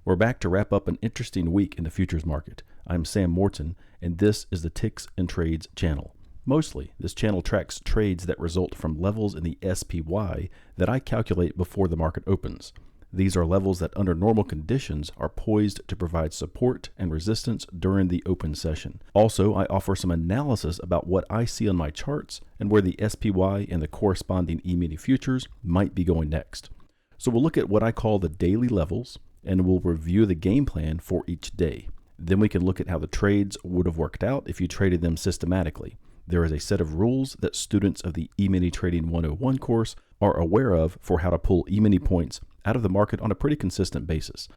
We're back to wrap up an interesting week in the futures market. I'm Sam Morton, and this is the Ticks and Trades channel. Mostly, this channel tracks trades that result from levels in the SPY that I calculate before the market opens. These are levels that under normal conditions are poised to provide support and resistance during the open session. Also, I offer some analysis about what I see on my charts and where the SPY and the corresponding E-mini futures might be going next. So we'll look at what I call the daily levels, and we'll review the game plan for each day. Then we can look at how the trades would have worked out if you traded them systematically. There is a set of rules that students of the E-mini Trading 101 course are aware of for how to pull E-mini points out of the market on a pretty consistent basis.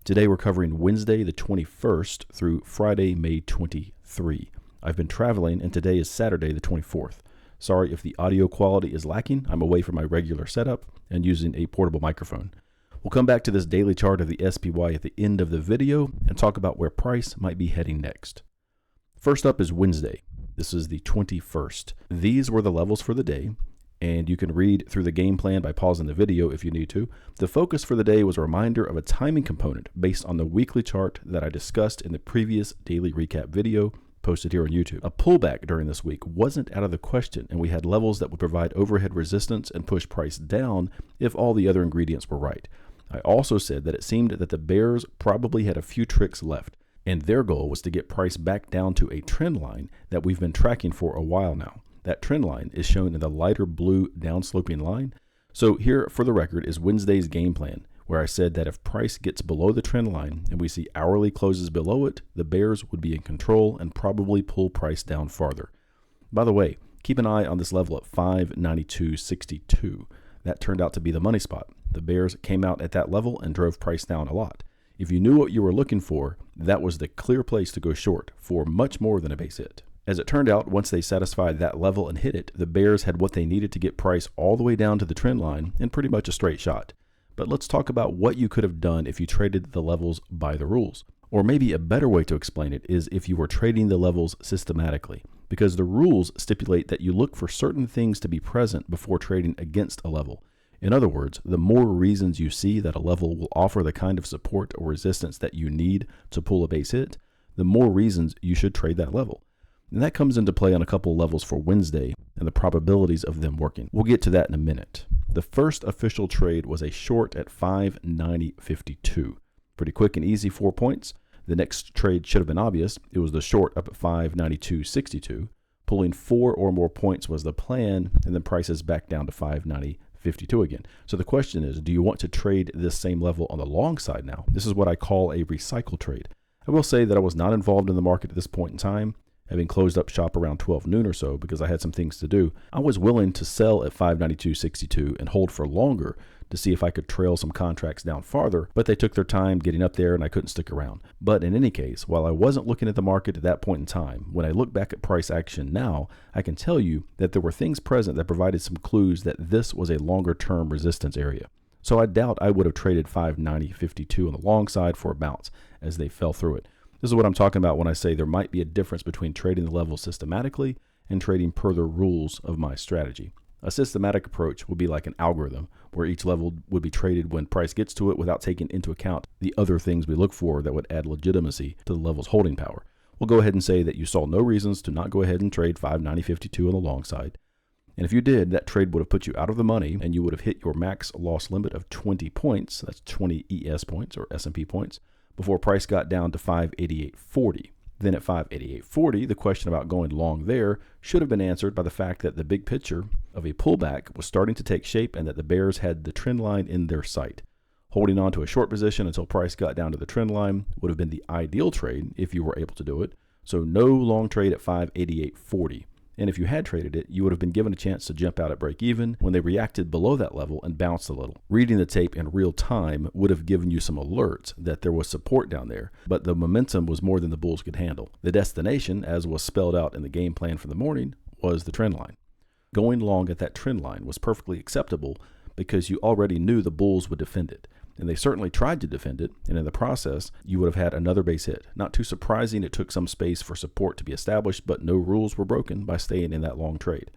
Today we're covering Wednesday the 21st through Friday, May 23. I've been traveling and today is Saturday the 24th. Sorry if the audio quality is lacking. I'm away from my regular setup and using a portable microphone. We'll come back to this daily chart of the SPY at the end of the video and talk about where price might be heading next. First up is Wednesday. This is the 21st. These were the levels for the day, and you can read through the game plan by pausing the video if you need to. The focus for the day was a reminder of a timing component based on the weekly chart that I discussed in the previous daily recap video posted here on YouTube. A pullback during this week wasn't out of the question, and we had levels that would provide overhead resistance and push price down if all the other ingredients were right. I also said that it seemed that the bears probably had a few tricks left, and their goal was to get price back down to a trend line that we've been tracking for a while now. That trend line is shown in the lighter blue downsloping line. So here for the record is Wednesday's game plan, where I said that if price gets below the trend line and we see hourly closes below it, the bears would be in control and probably pull price down farther. By the way, keep an eye on this level at 592.62. That turned out to be the money spot. The bears came out at that level and drove price down a lot. If you knew what you were looking for, that was the clear place to go short for much more than a base hit. As it turned out, once they satisfied that level and hit it, the bears had what they needed to get price all the way down to the trend line in pretty much a straight shot. But let's talk about what you could have done if you traded the levels by the rules. Or maybe a better way to explain it is if you were trading the levels systematically, because the rules stipulate that you look for certain things to be present before trading against a level. In other words, the more reasons you see that a level will offer the kind of support or resistance that you need to pull a base hit, the more reasons you should trade that level. And that comes into play on a couple levels for Wednesday and the probabilities of them working. We'll get to that in a minute. The first official trade was a short at 590.52. Pretty quick and easy, 4 points. The next trade should have been obvious. It was the short up at 592.62. Pulling 4 or more points was the plan, and then prices back down to 590.52 again. So the question is, do you want to trade this same level on the long side now? This is what I call a recycle trade. I will say that I was not involved in the market at this point in time, having closed up shop around 12 noon or so because I had some things to do. I was willing to sell at 592.62 and hold for longer to see if I could trail some contracts down farther, but they took their time getting up there and I couldn't stick around. But in any case, while I wasn't looking at the market at that point in time, when I look back at price action now, I can tell you that there were things present that provided some clues that this was a longer term resistance area. So I doubt I would have traded 590.52 on the long side for a bounce as they fell through it. This is what I'm talking about when I say there might be a difference between trading the levels systematically and trading per the rules of my strategy. A systematic approach would be like an algorithm where each level would be traded when price gets to it without taking into account the other things we look for that would add legitimacy to the level's holding power. We'll go ahead and say that you saw no reasons to not go ahead and trade 590.52 on the long side. And if you did, that trade would have put you out of the money and you would have hit your max loss limit of 20 points. That's 20 ES points or S&P points before price got down to 588.40. Then at 588.40, the question about going long there should have been answered by the fact that the big picture of a pullback was starting to take shape and that the bears had the trend line in their sight. Holding on to a short position until price got down to the trend line would have been the ideal trade if you were able to do it. So no long trade at 588.40. And if you had traded it, you would have been given a chance to jump out at break even when they reacted below that level and bounced a little. Reading the tape in real time would have given you some alerts that there was support down there, but the momentum was more than the bulls could handle. The destination, as was spelled out in the game plan for the morning, was the trend line. Going long at that trend line was perfectly acceptable because you already knew the bulls would defend it. And they certainly tried to defend it, and in the process, you would have had another base hit. Not too surprising, it took some space for support to be established, but no rules were broken by staying in that long trade.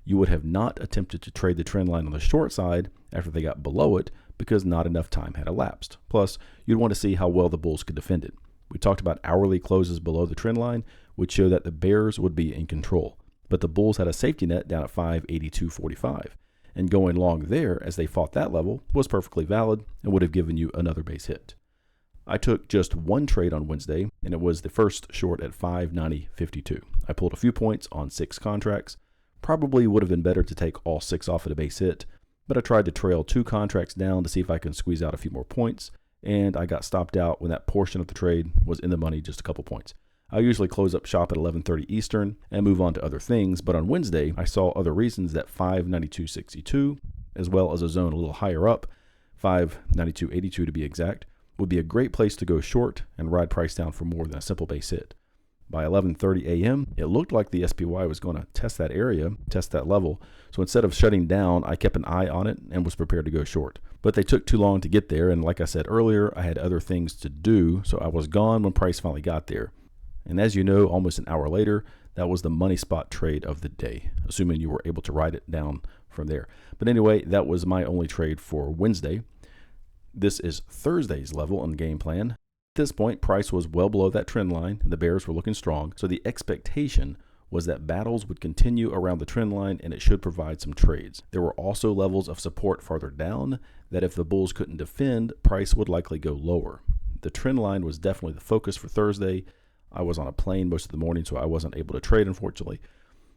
You would have not attempted to trade the trend line on the short side after they got below it because not enough time had elapsed. Plus, you'd want to see how well the bulls could defend it. We talked about hourly closes below the trend line, which show that the bears would be in control, but the bulls had a safety net down at 582.45, and going long there as they fought that level was perfectly valid and would have given you another base hit. I took just one trade on Wednesday, and it was the first short at 590.52. I pulled a few points on 6 contracts. Probably would have been better to take all 6 off at a base hit, but I tried to trail 2 contracts down to see if I can squeeze out a few more points, and I got stopped out when that portion of the trade was in the money just a couple points. I usually close up shop at 11:30 Eastern and move on to other things, but on Wednesday I saw other reasons that 592.62, as well as a zone a little higher up, 592.82 to be exact, would be a great place to go short and ride price down for more than a simple base hit. By 11:30 a.m., it looked like the SPY was going to test that area, test that level. So instead of shutting down, I kept an eye on it and was prepared to go short. But they took too long to get there, and like I said earlier, I had other things to do, so I was gone when price finally got there. And as you know, almost an hour later, that was the money spot trade of the day, assuming you were able to write it down from there. But anyway, that was my only trade for Wednesday. This is Thursday's level and game plan. At this point, price was well below that trend line, and the bears were looking strong, so the expectation was that battles would continue around the trend line and it should provide some trades. There were also levels of support farther down that if the bulls couldn't defend, price would likely go lower. The trend line was definitely the focus for Thursday. I was on a plane most of the morning, so I wasn't able to trade, unfortunately.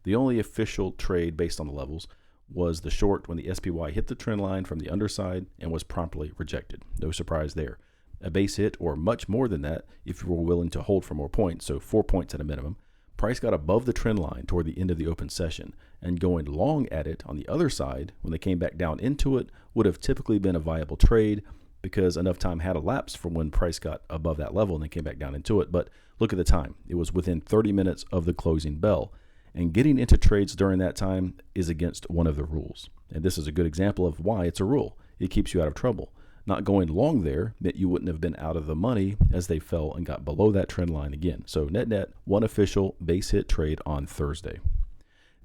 The only official trade based on the levels was the short when the SPY hit the trend line from the underside and was promptly rejected. No surprise there. A base hit or much more than that if you were willing to hold for more points, so 4 points at a minimum. Price got above the trend line toward the end of the open session, and going long at it on the other side when they came back down into it would have typically been a viable trade because enough time had elapsed from when price got above that level and then came back down into it. But look at the time. It was within 30 minutes of the closing bell. And getting into trades during that time is against one of the rules. And this is a good example of why it's a rule. It keeps you out of trouble. Not going long there meant you wouldn't have been out of the money as they fell and got below that trend line again. So net, one official base hit trade on Thursday.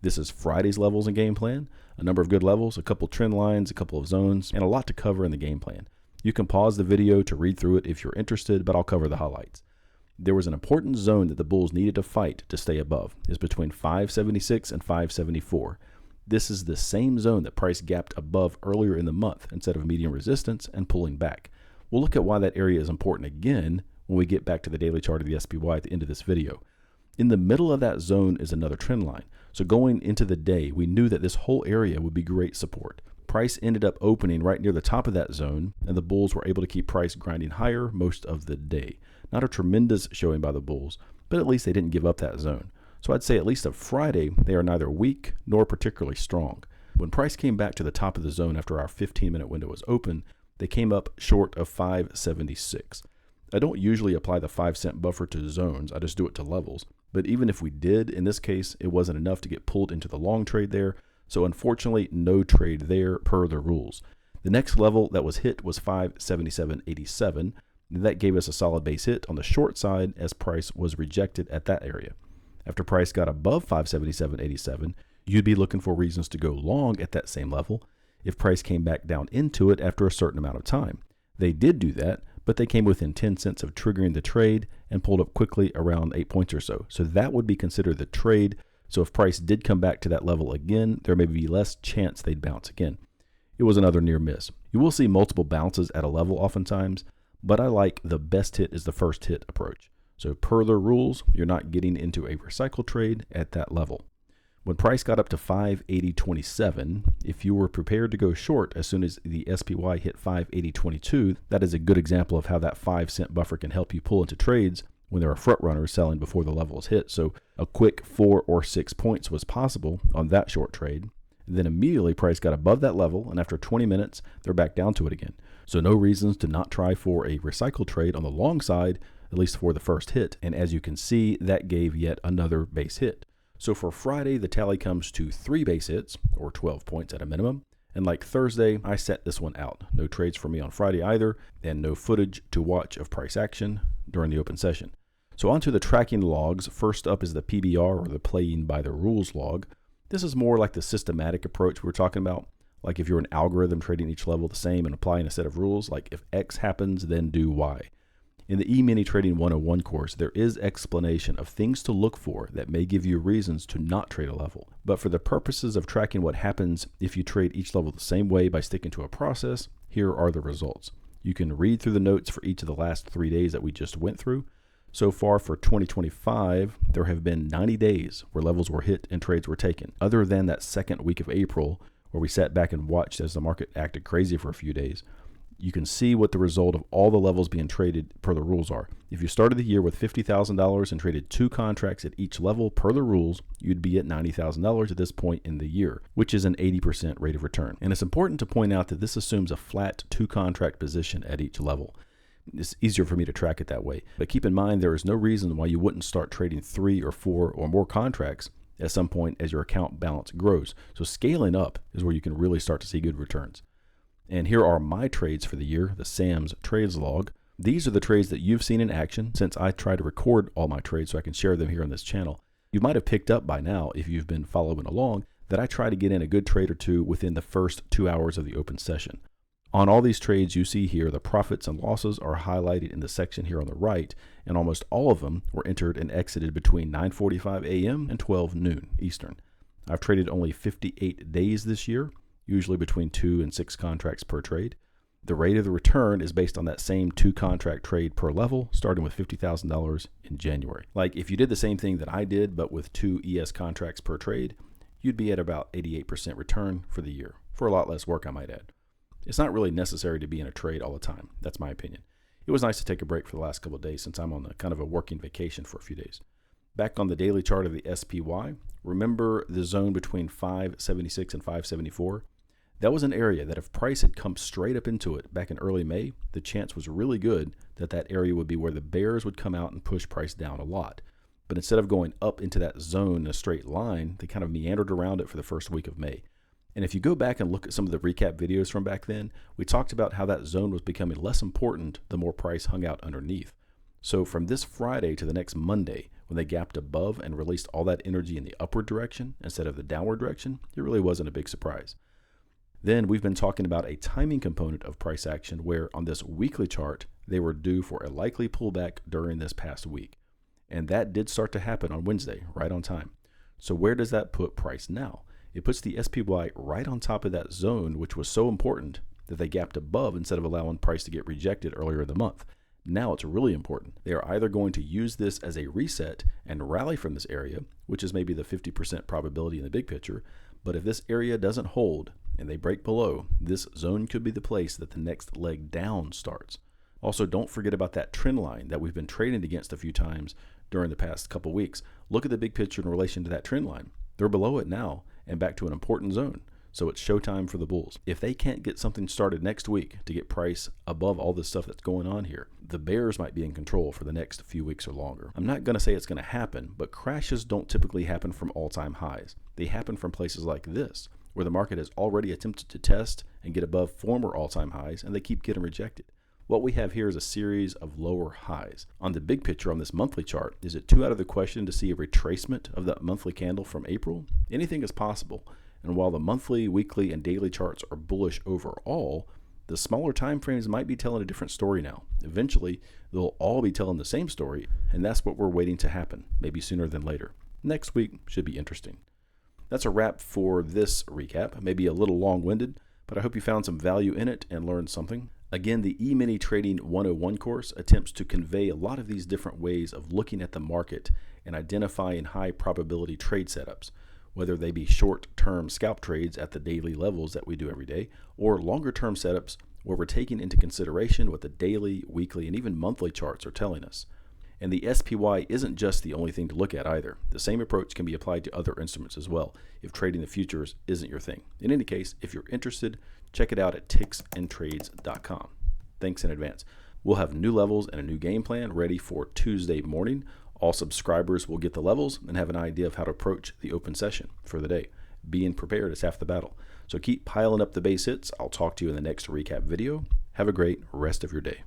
This is Friday's levels and game plan. A number of good levels, a couple trend lines, a couple of zones, and a lot to cover in the game plan. You can pause the video to read through it if you're interested, but I'll cover the highlights. There was an important zone that the bulls needed to fight to stay above. It's between 576 and 574. This is the same zone that price gapped above earlier in the month instead of meeting resistance and pulling back. We'll look at why that area is important again when we get back to the daily chart of the SPY at the end of this video. In the middle of that zone is another trend line. So going into the day, we knew that this whole area would be great support. Price ended up opening right near the top of that zone, and the bulls were able to keep price grinding higher most of the day. Not a tremendous showing by the bulls, but at least they didn't give up that zone. So I'd say at least of Friday, they are neither weak nor particularly strong. When price came back to the top of the zone after our 15-minute window was open, they came up short of 576. I don't usually apply the 5-cent buffer to zones, I just do it to levels. But even if we did, in this case, it wasn't enough to get pulled into the long trade there. So unfortunately, no trade there per the rules. The next level that was hit was 577.87. That gave us a solid base hit on the short side as price was rejected at that area. After price got above 577.87, you'd be looking for reasons to go long at that same level if price came back down into it after a certain amount of time. They did do that, but they came within 10 cents of triggering the trade and pulled up quickly around 8 points or so. So that would be considered the trade. So if price did come back to that level again, there may be less chance they'd bounce again. It was another near miss. You will see multiple bounces at a level oftentimes, but I like the best hit is the first hit approach. So per the rules, you're not getting into a recycle trade at that level. When price got up to 580.27, if you were prepared to go short as soon as the SPY hit 580.22, that is a good example of how that 5-cent buffer can help you pull into trades when there are front runners selling before the level is hit. So a quick 4 or 6 points was possible on that short trade. Then immediately price got above that level, and after 20 minutes, they're back down to it again. So no reasons to not try for a recycle trade on the long side, at least for the first hit. And as you can see, that gave yet another base hit. So for Friday, the tally comes to 3 base hits, or 12 points at a minimum. And like Thursday, I set this one out. No trades for me on Friday either, and no footage to watch of price action during the open session. So onto the tracking logs. First up is the PBR, or the playing by the rules log. This is more like the systematic approach we were talking about. Like if you're an algorithm trading each level the same and applying a set of rules, like if X happens, then do Y. In the E-mini Trading 101 course, there is explanation of things to look for that may give you reasons to not trade a level. But for the purposes of tracking what happens if you trade each level the same way by sticking to a process, here are the results. You can read through the notes for each of the last 3 days that we just went through. So far for 2025, there have been 90 days where levels were hit and trades were taken, other than that second week of April where we sat back and watched as the market acted crazy for a few days. You can see what the result of all the levels being traded per the rules are. If you started the year with $50,000 and traded 2 contracts at each level per the rules, you'd be at $90,000 at this point in the year, which is an 80% rate of return. And it's important to point out that this assumes a flat 2 contract position at each level. It's easier for me to track it that way. But keep in mind, there is no reason why you wouldn't start trading 3 or 4 or more contracts at some point as your account balance grows. So scaling up is where you can really start to see good returns. And here are my trades for the year, the Sam's Trades Log. These are the trades that you've seen in action since I try to record all my trades so I can share them here on this channel. You might have picked up by now, if you've been following along, that I try to get in a good trade or two within the first 2 hours of the open session. On all these trades you see here, the profits and losses are highlighted in the section here on the right, and almost all of them were entered and exited between 9:45 a.m. and 12 noon Eastern. I've traded only 58 days this year, usually between 2 and 6 contracts per trade. The rate of the return is based on that same 2 contract trade per level, starting with $50,000 in January. Like if you did the same thing that I did, but with 2 ES contracts per trade, you'd be at about 88% return for the year, for a lot less work, I might add. It's not really necessary to be in a trade all the time. That's my opinion. It was nice to take a break for the last couple of days since I'm on a kind of a working vacation for a few days. Back on the daily chart of the SPY, remember the zone between 576 and 574? That was an area that if price had come straight up into it back in early May, the chance was really good that that area would be where the bears would come out and push price down a lot. But instead of going up into that zone in a straight line, they kind of meandered around it for the first week of May. And if you go back and look at some of the recap videos from back then, we talked about how that zone was becoming less important the more price hung out underneath. So from this Friday to the next Monday, when they gapped above and released all that energy in the upward direction instead of the downward direction, it really wasn't a big surprise. Then we've been talking about a timing component of price action where on this weekly chart, they were due for a likely pullback during this past week. And that did start to happen on Wednesday, right on time. So where does that put price now? It puts the SPY right on top of that zone, which was so important that they gapped above instead of allowing price to get rejected earlier in the month. Now it's really important. They are either going to use this as a reset and rally from this area, which is maybe the 50% probability in the big picture. But if this area doesn't hold and they break below, this zone could be the place that the next leg down starts. Also, don't forget about that trend line that we've been trading against a few times during the past couple weeks. Look at the big picture in relation to that trend line. They're below it now and back to an important zone. So it's showtime for the bulls. If they can't get something started next week to get price above all this stuff that's going on here, the bears might be in control for the next few weeks or longer. I'm not going to say it's going to happen, but crashes don't typically happen from all-time highs. They happen from places like this, where the market has already attempted to test and get above former all-time highs, and they keep getting rejected. What we have here is a series of lower highs. On the big picture on this monthly chart, is it too out of the question to see a retracement of that monthly candle from April? Anything is possible. And while the monthly, weekly, and daily charts are bullish overall, the smaller time frames might be telling a different story now. Eventually, they'll all be telling the same story, and that's what we're waiting to happen, maybe sooner than later. Next week should be interesting. That's a wrap for this recap, maybe a little long-winded, but I hope you found some value in it and learned something. Again, the E-mini Trading 101 course attempts to convey a lot of these different ways of looking at the market and identifying high probability trade setups, whether they be short-term scalp trades at the daily levels that we do every day, or longer-term setups where we're taking into consideration what the daily, weekly, and even monthly charts are telling us. And the SPY isn't just the only thing to look at either. The same approach can be applied to other instruments as well, if trading the futures isn't your thing. In any case, if you're interested, check it out at Ticks&Trades.com. Thanks in advance. We'll have new levels and a new game plan ready for Tuesday morning. All subscribers will get the levels and have an idea of how to approach the open session for the day. Being prepared is half the battle. So keep piling up the base hits. I'll talk to you in the next recap video. Have a great rest of your day.